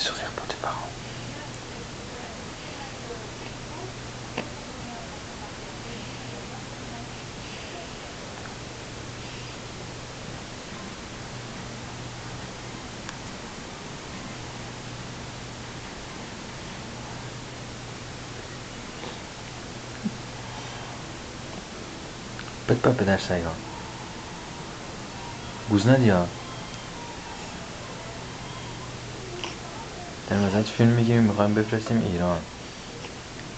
sourire pour tes parents. بد با پدر سگان گوز ندی ها. در مزد فیلم میگیریم میخوایم بفرستیم ایران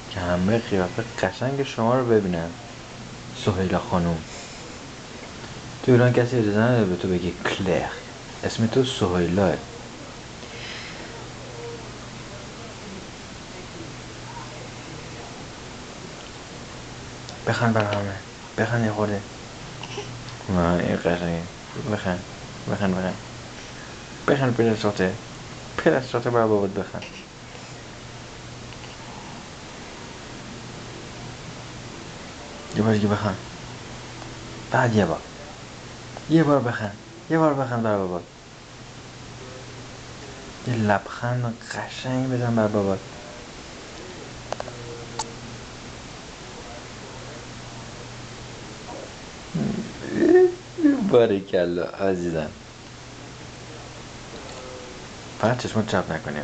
که همه قیافه قشنگ شما رو ببینن. سهیلا خانوم تو ایران کسی اجازه نداره به تو بگه کلر. اسم تو سهیلاه. بخند بر همه. بخند یه خورده. این قشنگه. بخند بخند بخند بخند پدرساته بر بابات بخند. یه بار دیگه بخند. بعد یه بار بخند. یه بار بخند بر بابات. یه لبخند قشنگ بزن بر بابات. باریکلا عزیزم. فقط چشمات چپ نکنی.